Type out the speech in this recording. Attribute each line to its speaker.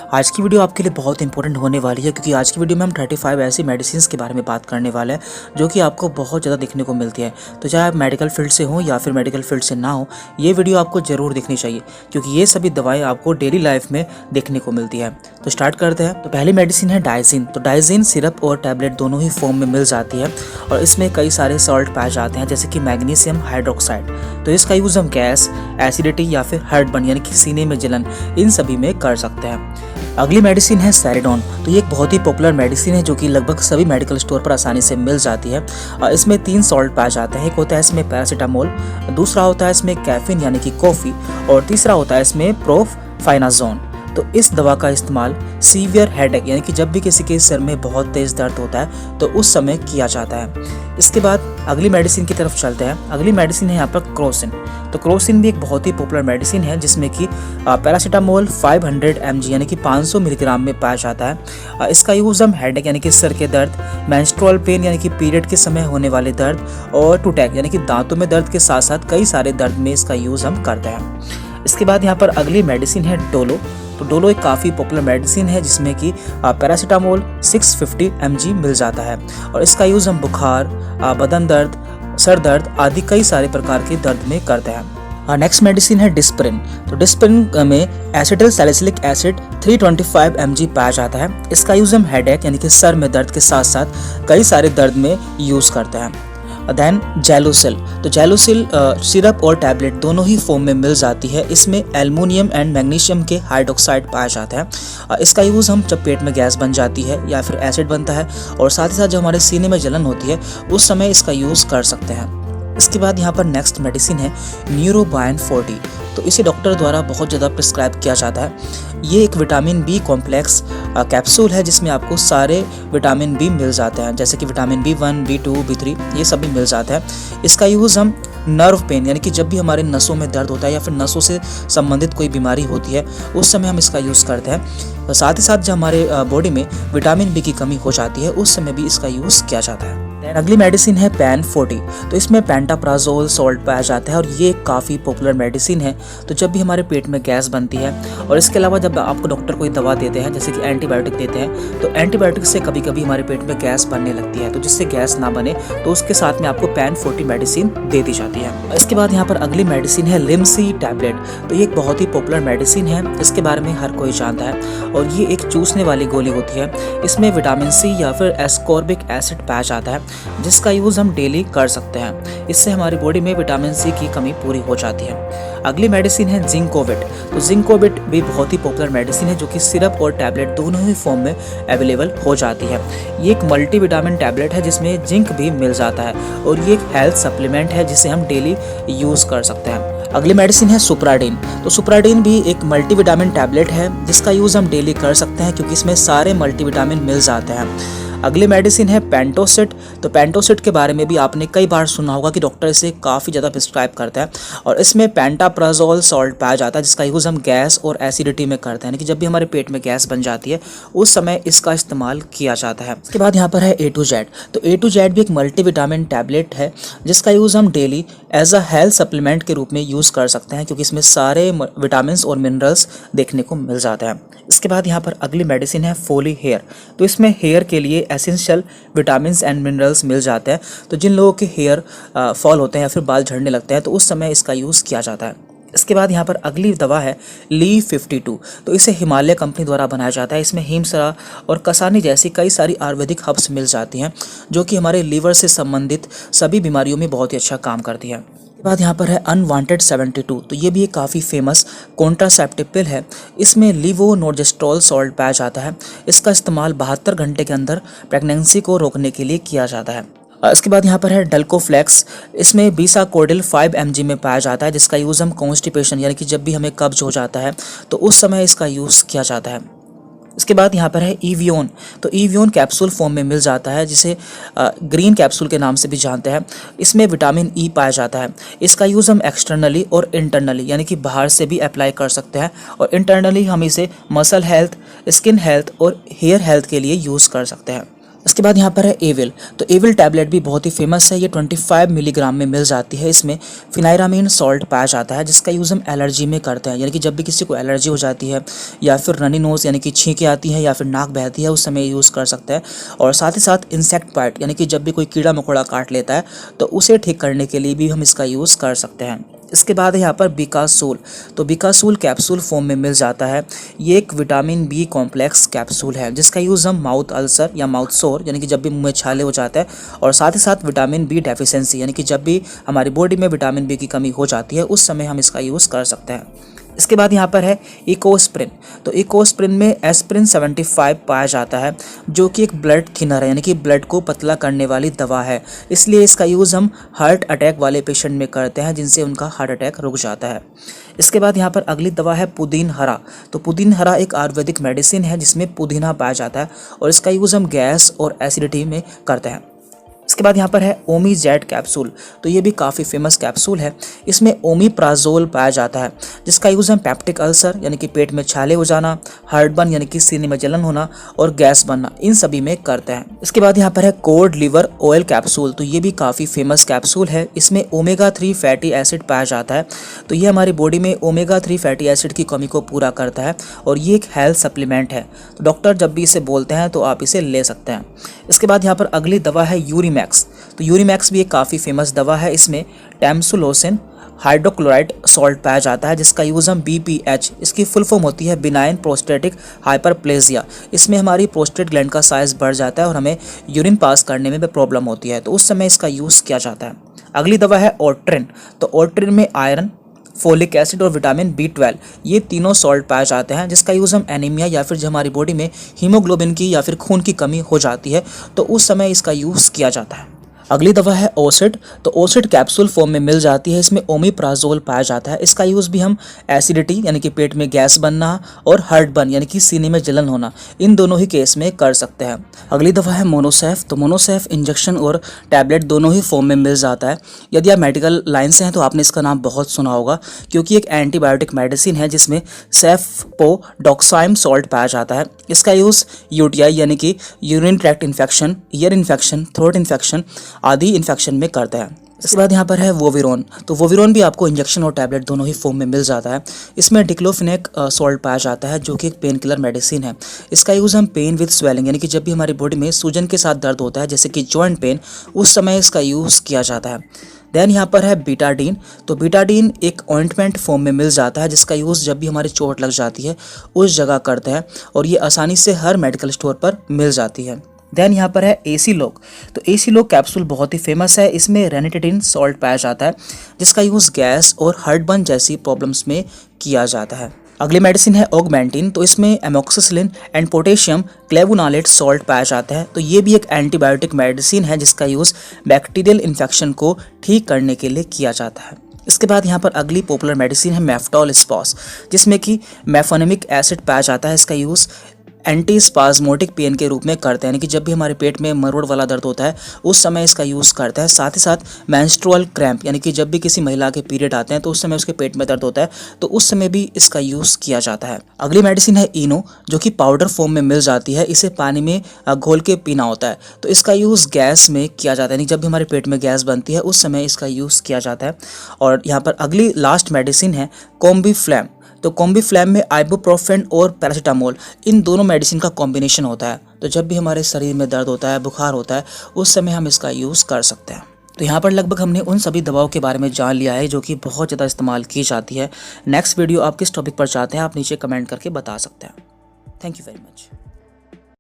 Speaker 1: आज की वीडियो आपके लिए बहुत इंपॉर्टेंट होने वाली है क्योंकि आज की वीडियो में हम 35 ऐसी मेडिसिन के बारे में बात करने वाले हैं जो कि आपको बहुत ज़्यादा देखने को मिलती है। तो चाहे आप मेडिकल फील्ड से हो या फिर मेडिकल फील्ड से ना हो, ये वीडियो आपको ज़रूर देखनी चाहिए क्योंकि ये सभी दवाएँ आपको डेली लाइफ में देखने को मिलती है। तो स्टार्ट करते हैं। तो पहली मेडिसिन है डाइजिन। तो डाइजिन सिरप और टैबलेट दोनों ही फॉर्म में मिल जाती है और इसमें कई सारे सॉल्ट पाए जाते हैं जैसे कि मैग्नीशियम हाइड्रोक्साइड। तो इसका यूज़ हम गैस, एसिडिटी या फिर हार्टबर्न यानी कि सीने में जलन, इन सभी में कर सकते हैं। अगली मेडिसिन है सेरिडोन। तो ये एक बहुत ही पॉपुलर मेडिसिन है जो कि लगभग सभी मेडिकल स्टोर पर आसानी से मिल जाती है। इसमें 3 सॉल्ट पाए जाते हैं। एक होता है इसमें पैरासीटामोल, दूसरा होता है इसमें कैफीन यानी कि कॉफ़ी और तीसरा होता है इसमें प्रोफाइनाजोन। तो इस दवा का इस्तेमाल सीवियर हेडेक यानी कि जब भी किसी के सिर में बहुत तेज़ दर्द होता है तो उस समय किया जाता है। इसके बाद अगली मेडिसिन की तरफ चलते हैं। अगली मेडिसिन है यहाँ पर क्रोसिन। तो क्रोसिन भी एक बहुत ही पॉपुलर मेडिसिन है जिसमें कि पैरासीटामोल 500 mg यानी कि 500 मिलीग्राम में पाया जाता है। इसका यूज़ हम हेडेक यानी कि सिर के दर्द, मेंस्ट्रुअल पेन यानी कि पीरियड के समय होने वाले दर्द और टूटैक यानी कि दांतों में दर्द के साथ साथ कई सारे दर्द में इसका यूज़ हम करते हैं। इसके बाद यहाँ पर अगली मेडिसिन है डोलो। तो डोलो एक काफ़ी पॉपुलर मेडिसिन है जिसमें कि पैरासीटामोल 650 mg मिल जाता है और इसका यूज़ हम बुखार, बदन दर्द, सर दर्द आदि कई सारे प्रकार के दर्द में करते हैं। नेक्स्ट मेडिसिन है डिस्प्रिन। तो डिस्प्रिन में एसिटिल सैलिसिलिक एसिड 325 mg पाया जाता है। इसका यूज़ हम हेडेक यानी कि सर में दर्द के साथ साथ कई सारे दर्द में यूज़ करते हैं। देन जेलुसिल। तो जेलुसिल सिरप और टैबलेट दोनों ही फॉर्म में मिल जाती है। इसमें एल्युमिनियम एंड मैग्नीशियम के हाइड्रोक्साइड पाया जाता है। इसका यूज़ हम जब पेट में गैस बन जाती है या फिर एसिड बनता है और साथ ही साथ जब हमारे सीने में जलन होती है उस समय इसका यूज़ कर सकते हैं। इसके बाद यहाँ पर नेक्स्ट मेडिसिन है न्यूरोबायन 40। तो इसे डॉक्टर द्वारा बहुत ज़्यादा प्रिस्क्राइब किया जाता है। ये एक विटामिन बी कॉम्प्लेक्स कैप्सूल है जिसमें आपको सारे विटामिन बी मिल जाते हैं जैसे कि विटामिन B1, B2, B3 ये सभी मिल जाता है। इसका यूज़ हम नर्व पेन यानी कि जब भी हमारे नसों में दर्द होता है या फिर नसों से संबंधित कोई बीमारी होती है उस समय हम इसका यूज़ करते हैं। साथ ही साथ जब हमारे बॉडी में विटामिन बी की कमी हो जाती है उस समय भी इसका यूज़ किया जाता है। अगली मेडिसिन है पैन 40। तो इसमें पेंटाप्राजोल सॉल्ट पाया जाता है और ये काफ़ी पॉपुलर मेडिसिन है। तो जब भी हमारे पेट में गैस बनती है और इसके अलावा जब आपको डॉक्टर कोई दवा देते हैं जैसे कि एंटीबायोटिक देते हैं तो एंटीबायोटिक से कभी कभी हमारे पेट में गैस बनने लगती है। तो जिससे गैस ना बने तो उसके साथ में आपको पैन 40 मेडिसिन दे दी जाती है। इसके बाद यहाँ पर अगली मेडिसिन है लिमसी टैबलेट। तो ये एक बहुत ही पॉपुलर मेडिसिन है, इसके बारे में हर कोई जानता है और ये एक चूसने वाली गोली होती है। इसमें विटामिन सी या फिर एस्कॉर्बिक एसिड पाया जाता है जिसका यूज़ हम डेली कर सकते हैं। इससे हमारी बॉडी में विटामिन सी की कमी पूरी हो जाती है। अगली मेडिसिन है जिंकोविट। तो जिंकोविट भी बहुत ही पॉपुलर मेडिसिन है जो कि सिरप और टैबलेट दोनों ही फॉर्म में अवेलेबल हो जाती है। ये एक मल्टीविटामिन टैबलेट है जिसमें जिंक भी मिल जाता है और ये एक हेल्थ सप्लीमेंट है जिसे हम डेली यूज़ कर सकते हैं। अगली मेडिसिन है सुप्राडीन। तो सुप्राडीन भी एक मल्टीविटामिन टैबलेट है जिसका यूज़ हम डेली कर सकते हैं क्योंकि इसमें सारे मल्टीविटामिन मिल जाते हैं। अगली मेडिसिन है पेंटोसिट। तो पेंटोसिट के बारे में भी आपने कई बार सुना होगा कि डॉक्टर इसे काफ़ी ज़्यादा प्रिस्क्राइब करता है और इसमें पेंटाप्राजोल सॉल्ट पाया जाता है जिसका यूज़ हम गैस और एसिडिटी में करते हैं यानी कि जब भी हमारे पेट में गैस बन जाती है उस समय इसका इस्तेमाल किया जाता है। इसके बाद यहाँ पर है A to Z। तो A to Z भी एक मल्टीविटामिन टैबलेट है जिसका यूज़ हम daily as a health supplement के रूप में यूज़ कर सकते हैं क्योंकि इसमें सारे विटामिन और मिनरल्स देखने को मिल जाते हैं। इसके बाद यहाँ पर अगली मेडिसिन है फोली हेयर। तो इसमें हेयर के लिए एसेंशियल विटामिन्स एंड मिनरल्स मिल जाते हैं। तो जिन लोगों के हेयर फॉल होते हैं या फिर बाल झड़ने लगते हैं तो उस समय इसका यूज़ किया जाता है। इसके बाद यहाँ पर अगली दवा है ली 52। तो इसे हिमालय कंपनी द्वारा बनाया जाता है। इसमें हिमसरा और कसानी जैसी कई सारी आयुर्वेदिक हर्ब्स मिल जाती हैं जो कि हमारे लीवर से संबंधित सभी बीमारियों में बहुत ही अच्छा काम करती है। इसके बाद यहाँ पर है अनवांटेड 72। तो ये भी एक काफ़ी फेमस कॉन्ट्रासेप्टिव पिल है। इसमें लीवोनोर्जेस्ट्रॉल सॉल्ट पाया जाता है। इसका इस्तेमाल 72 घंटे के अंदर प्रेगनेंसी को रोकने के लिए किया जाता है। इसके बाद यहाँ पर है डल्कोफ्लेक्स। इसमें बीसाकोडिल 5 mg में पाया जाता है जिसका यूज़ हम कॉन्स्टिपेशन यानी कि जब भी हमें कब्ज हो जाता है तो उस समय इसका यूज़ किया जाता है। इसके बाद यहाँ पर है ईवियोन। तो ईवियोन कैप्सूल फॉर्म में मिल जाता है जिसे ग्रीन कैप्सूल के नाम से भी जानते हैं। इसमें विटामिन ई पाया जाता है। इसका यूज़ हम एक्सटर्नली और इंटरनली यानी कि बाहर से भी अप्लाई कर सकते हैं और इंटरनली हम इसे मसल हेल्थ, स्किन हेल्थ और हेयर हेल्थ के लिए यूज़ कर सकते हैं। इसके बाद यहाँ पर है एविल। तो एविल टैबलेट भी बहुत ही फेमस है। ये 25 मिलीग्राम में मिल जाती है। इसमें फिनाइरामीन सॉल्ट पाया जाता है जिसका यूज़ हम एलर्जी में करते हैं, यानी कि जब भी किसी को एलर्जी हो जाती है या फिर रनी नोज़ यानी कि छींकें आती हैं या फिर नाक बहती है, उस समय यूज़ कर सकते हैं। और साथ ही साथ इंसेक्ट बाइट यानी कि जब भी कोई कीड़ा मकोड़ा काट लेता है तो उसे ठीक करने के लिए भी हम इसका यूज़ कर सकते हैं। इसके बाद है यहाँ पर बिकासूल। तो बिकासूल कैप्सूल फॉर्म में मिल जाता है। ये एक विटामिन बी कॉम्प्लेक्स कैप्सूल है जिसका यूज़ हम माउथ अल्सर या माउथ सोर यानी कि जब भी मुंह में छाले हो जाता है और साथ ही साथ विटामिन बी डेफिशिएंसी यानी कि जब भी हमारी बॉडी में विटामिन बी की कमी हो जाती है उस समय हम इसका यूज़ कर सकते हैं। इसके बाद यहाँ पर है इकोस्प्रिन। तो इकोस्प्रिन में एस्प्रिन 75 पाया जाता है जो कि एक ब्लड थिनर है यानी कि ब्लड को पतला करने वाली दवा है। इसलिए इसका यूज़ हम हार्ट अटैक वाले पेशेंट में करते हैं जिनसे उनका हार्ट अटैक रुक जाता है। इसके बाद यहाँ पर अगली दवा है पुदीन हरा। तो पुदीन हरा एक आयुर्वेदिक मेडिसिन है जिसमें पुदीना पाया जाता है और इसका यूज़ हम गैस और एसिडिटी में करते हैं। इसके बाद यहाँ पर है ओमीजेड कैप्सूल। तो ये भी काफ़ी फेमस कैप्सूल है। इसमें ओमीप्राजोल पाया जाता है जिसका यूज़ हम पैप्टिक अल्सर यानी कि पेट में छाले हो जाना, हार्टबर्न यानी कि सीने में जलन होना और गैस बनना, इन सभी में करते हैं। इसके बाद यहाँ पर है कोड लिवर ऑयल कैप्सूल। तो ये भी काफ़ी फेमस कैप्सूल है। इसमें ओमेगा 3 फैटी एसिड पाया जाता है। तो ये हमारी बॉडी में ओमेगा 3 फैटी एसिड की कमी को पूरा करता है और ये एक हेल्थ सप्लीमेंट है। तो डॉक्टर जब भी इसे बोलते हैं तो आप इसे ले सकते हैं। इसके बाद यहाँ पर अगली दवा है यूरीमैक्स। तो यूरीमैक्स भी एक काफ़ी फेमस दवा है। इसमें टैमसुलोसिन हाइड्रोक्लोराइड सॉल्ट पाया जाता है जिसका यूज़ हम BPH, इसकी फुल फॉर्म होती है बिनाइन प्रोस्टेटिक हाइपरप्लेजिया। इसमें हमारी प्रोस्टेट ग्लैंड का साइज बढ़ जाता है और हमें यूरिन पास करने में भी प्रॉब्लम होती है, तो उस समय इसका यूज़ किया जाता है। अगली दवा है ओट्रिन। तो ओट्रिन में आयरन, फोलिक एसिड और विटामिन B12 ये तीनों सॉल्ट पाए जाते हैं जिसका यूज़ हम एनीमिया या फिर जो हमारी बॉडी में हीमोग्लोबिन की या फिर खून की कमी हो जाती है तो उस समय इसका यूज़ किया जाता है। अगली दवा है ओसिड। तो ओसिड कैप्सूल फॉर्म में मिल जाती है। इसमें ओमीप्राजोल पाया जाता है। इसका यूज़ भी हम एसिडिटी यानी कि पेट में गैस बनना और हार्टबर्न यानी कि सीने में जलन होना, इन दोनों ही केस में कर सकते हैं। अगली दवा है मोनोसेफ। तो मोनोसेफ इंजेक्शन और टैबलेट दोनों ही फॉर्म में मिल जाता है। यदि आप मेडिकल लाइन से हैं तो आपने इसका नाम बहुत सुना होगा क्योंकि एक एंटीबायोटिक मेडिसिन है जिसमें सेफपोडॉक्साइम सॉल्ट पाया जाता है। इसका यूज़ UTI यानी कि urine tract infection, ear infection, throat infection आदि इन्फेक्शन में करता है। इसके बाद यहाँ पर है वोविरोन। तो वोविरोन भी आपको इंजेक्शन और टैबलेट दोनों ही फॉर्म में मिल जाता है। इसमें डिक्लोफिनेक सॉल्ट पाया जाता है जो कि एक पेन किलर मेडिसिन है। इसका यूज़ हम पेन विद स्वेलिंग यानी कि जब भी हमारी बॉडी में सूजन के साथ दर्द होता है जैसे कि जॉइंट पेन, उस समय इसका यूज़ किया जाता है। देन यहाँ पर है बीटाडीन। तो बीटाडीन एक ऑइंटमेंट फॉर्म में मिल जाता है जिसका यूज़ जब भी हमारी चोट लग जाती है उस जगह करते हैं और ये आसानी से हर मेडिकल स्टोर पर मिल जाती है। देन यहाँ पर है एसीलोक। तो एसीलोक कैप्सूल बहुत ही फेमस है। इसमें रेनिटेडिन सॉल्ट पाया जाता है जिसका यूज़ गैस और हार्टबर्न जैसी प्रॉब्लम्स में किया जाता है। अगली मेडिसिन है ऑगमेंटिन। तो इसमें एमोक्सिसिलिन एंड पोटेशियम क्लेवोनालेट सॉल्ट पाया जाता है। तो ये भी एक एंटीबायोटिक मेडिसिन है जिसका यूज़ बैक्टीरियल इन्फेक्शन को ठीक करने के लिए किया जाता है। इसके बाद यहाँ पर अगली पॉपुलर मेडिसिन है मेफ्टॉल स्पॉस जिसमें कि मेफोनेमिक एसिड पाया जाता है। इसका यूज़ एंटी स्पाज्मोटिक पेन के रूप में करते हैं, यानी कि जब भी हमारे पेट में मरोड़ वाला दर्द होता है उस समय इसका यूज़ करता है। साथ ही साथ मेंस्ट्रुअल क्रैम्प यानी कि जब भी किसी महिला के पीरियड आते हैं तो उस समय उसके पेट में दर्द होता है तो उस समय भी इसका यूज़ किया जाता है। अगली मेडिसिन है इनो जो कि पाउडर फॉर्म में मिल जाती है। इसे पानी में घोल के पीना होता है तो इसका यूज़ गैस में किया जाता है, यानी जब भी हमारे पेट में गैस बनती है उस समय इसका यूज़ किया जाता है। और यहाँ पर अगली लास्ट मेडिसिन है कॉम्बीफ्लैम। तो कॉम्बीफ्लैम में आइबुप्रोफेन और पैरासीटामोल इन दोनों मेडिसिन का कॉम्बिनेशन होता है। तो जब भी हमारे शरीर में दर्द होता है, बुखार होता है, उस समय हम इसका यूज़ कर सकते हैं। तो यहाँ पर लगभग हमने उन सभी दवाओं के बारे में जान लिया है जो कि बहुत ज़्यादा इस्तेमाल की जाती है। नेक्स्ट वीडियो आप किस टॉपिक पर चाहते हैं आप नीचे कमेंट करके बता सकते हैं। Thank you very much.